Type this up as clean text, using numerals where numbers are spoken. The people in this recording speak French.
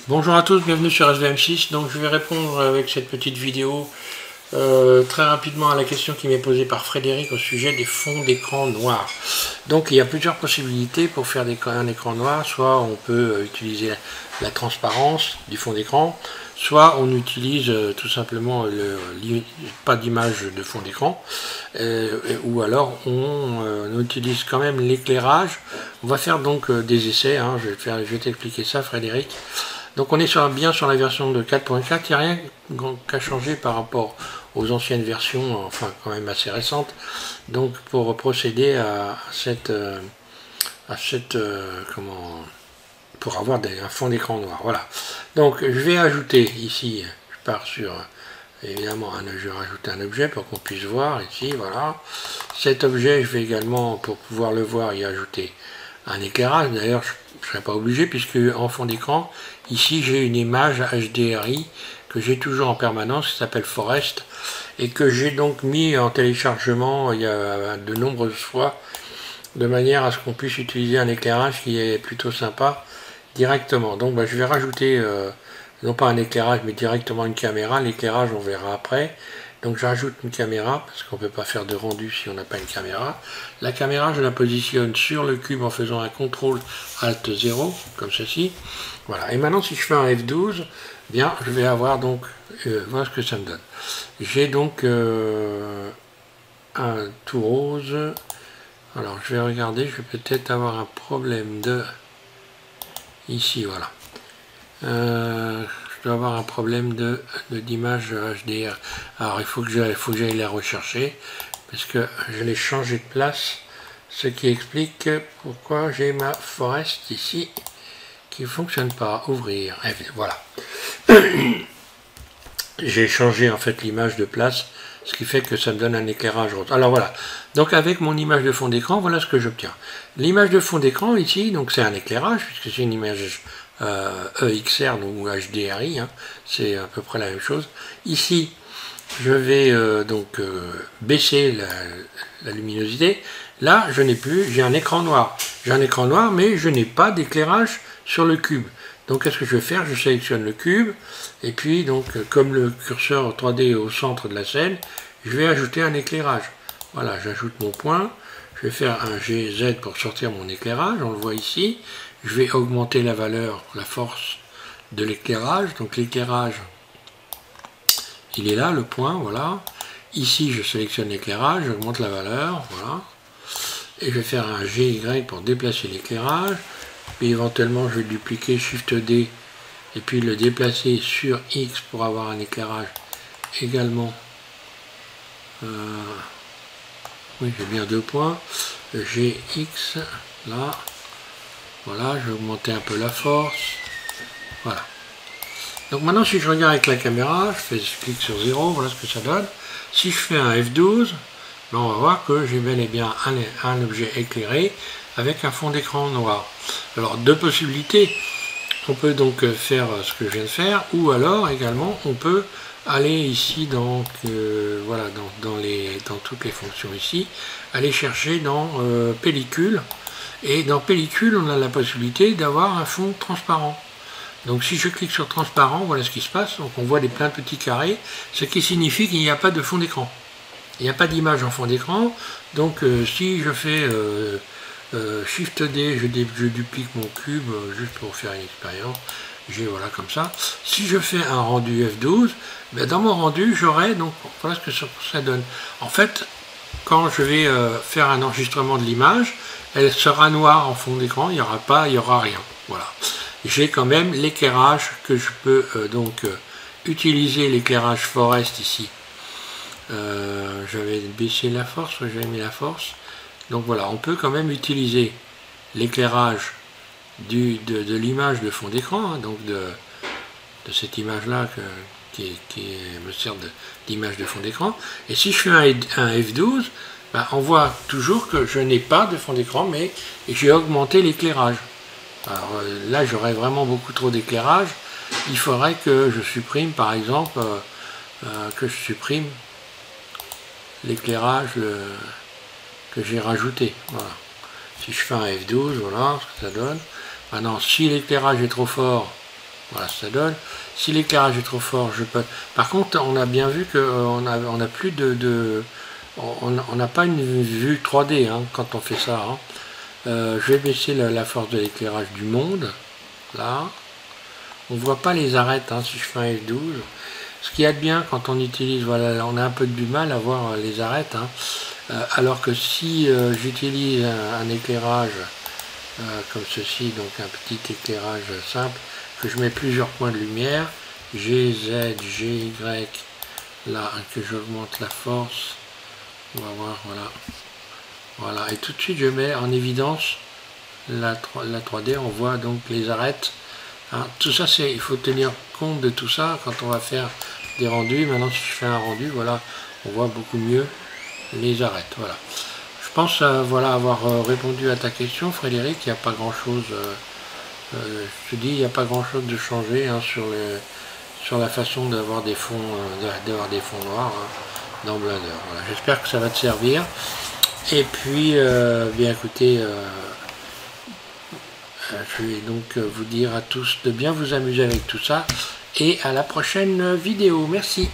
Bonjour à tous, bienvenue sur SVM6. Donc je vais répondre avec cette petite vidéo très rapidement à la question qui m'est posée par Frédéric au sujet des fonds d'écran noirs. Donc il y a plusieurs possibilités pour faire un écran noir. Soit on peut utiliser la transparence du fond d'écran, soit on utilise tout simplement pas d'image de fond d'écran, ou alors on utilise quand même l'éclairage. On va faire donc des essais, hein. Je vais t'expliquer ça, Frédéric. Donc on est bien sur la version de 4.4, il n'y a rien qu'à changer par rapport aux anciennes versions, enfin quand même assez récentes. Donc pour procéder pour avoir un fond d'écran noir. Voilà. Donc je vais ajouter ici, je pars sur évidemment je vais rajouter un objet pour qu'on puisse voir ici, voilà. Cet objet, je vais également, pour pouvoir le voir, y ajouter un éclairage. D'ailleurs, je ne serai pas obligé puisque en fond d'écran, ici j'ai une image HDRI que j'ai toujours en permanence qui s'appelle Forest et que j'ai donc mis en téléchargement il y a de nombreuses fois de manière à ce qu'on puisse utiliser un éclairage qui est plutôt sympa directement. Donc je vais rajouter non pas un éclairage mais directement une caméra. L'éclairage on verra après. Donc j'ajoute une caméra parce qu'on ne peut pas faire de rendu si on n'a pas une caméra. La caméra, je la positionne sur le cube en faisant un CTRL ALT 0, comme ceci. Voilà. Et maintenant, si je fais un F12, bien, je vais avoir donc, voilà ce que ça me donne. J'ai donc un tout rose. Alors, je vais regarder, je vais peut-être avoir un problème de... Ici, voilà. Je dois avoir un problème d'image HDR. Alors il faut que j'aille la rechercher parce que je l'ai changé de place, ce qui explique pourquoi j'ai ma Forest ici qui ne fonctionne pas. Ouvrir, et voilà. J'ai changé en fait l'image de place, ce qui fait que ça me donne un éclairage rose. Alors voilà, donc avec mon image de fond d'écran, voilà ce que j'obtiens. L'image de fond d'écran ici, donc c'est un éclairage puisque c'est une image EXR ou HDRI, hein, c'est à peu près la même chose. Ici, je vais baisser la luminosité. Là, je n'ai plus, j'ai un écran noir. J'ai un écran noir, mais je n'ai pas d'éclairage sur le cube. Donc, qu'est-ce que je vais faire? Je sélectionne le cube, et puis, donc, comme le curseur 3D est au centre de la scène, je vais ajouter un éclairage. Voilà, j'ajoute mon point. Je vais faire un GZ pour sortir mon éclairage, on le voit ici. Je vais augmenter la valeur, la force de l'éclairage. Donc l'éclairage, il est là, le point, voilà. Ici, je sélectionne l'éclairage, j'augmente la valeur, voilà. Et je vais faire un GY pour déplacer l'éclairage. Puis éventuellement, je vais dupliquer Shift D et puis le déplacer sur X pour avoir un éclairage également. Oui, j'ai bien deux points. GX, là. Voilà, je vais augmenter un peu la force. Voilà. Donc maintenant, si je regarde avec la caméra, je clique sur 0, voilà ce que ça donne. Si je fais un F12, ben on va voir que j'ai bel et bien un objet éclairé avec un fond d'écran noir. Alors, deux possibilités. On peut donc faire ce que je viens de faire, ou alors également, on peut aller ici dans toutes les fonctions ici, aller chercher dans pellicule. Et dans pellicule, on a la possibilité d'avoir un fond transparent. Donc si je clique sur transparent, voilà ce qui se passe. Donc on voit plein de petits carrés, ce qui signifie qu'il n'y a pas de fond d'écran. Il n'y a pas d'image en fond d'écran. Donc si je fais Shift D, je duplique mon cube juste pour faire une expérience. J'ai voilà comme ça. Si je fais un rendu F12, ben dans mon rendu, j'aurai donc voilà ce que ça donne. En fait, quand je vais faire un enregistrement de l'image, elle sera noire en fond d'écran, il n'y aura rien. Voilà. J'ai quand même l'éclairage que je peux utiliser, l'éclairage Forest ici. J'avais baissé la force, j'avais mis la force. Donc voilà, on peut quand même utiliser l'éclairage de l'image de fond d'écran, hein, donc de cette image-là qui me sert d'image de fond d'écran. Et si je fais un F12, ben, on voit toujours que je n'ai pas de fond d'écran, mais j'ai augmenté l'éclairage. Alors là, j'aurais vraiment beaucoup trop d'éclairage. Il faudrait que je supprime, par exemple, l'éclairage que j'ai rajouté. Voilà. Si je fais un F12, voilà ce que ça donne. Maintenant, si l'éclairage est trop fort, Voilà, ça donne. Si l'éclairage est trop fort, je peux... Par contre, on a bien vu qu'on a plus on n'a pas une vue 3D hein, quand on fait ça. Hein. Je vais baisser la force de l'éclairage du monde. Là. On ne voit pas les arêtes hein, si je fais un F12. Ce qu'il y a de bien quand on utilise, voilà, on a un peu du mal à voir les arêtes. Hein. Alors que si j'utilise un éclairage comme ceci, donc un petit éclairage simple, que je mets plusieurs points de lumière, G, Z, G, Y, là, que j'augmente la force, on va voir, voilà. Voilà, et tout de suite je mets en évidence la 3D, on voit donc les arêtes. Hein, tout ça, il faut tenir compte de tout ça quand on va faire des rendus. Maintenant, si je fais un rendu, voilà, on voit beaucoup mieux les arêtes. Voilà. Je pense voilà, avoir répondu à ta question, Frédéric. Il n'y a pas grand-chose, je te dis, il n'y a pas grand-chose de changer hein, sur la façon d'avoir des fonds, noirs hein, dans Blender. Voilà. J'espère que ça va te servir. Et puis, bien écoutez, je vais donc vous dire à tous de bien vous amuser avec tout ça. Et à la prochaine vidéo. Merci.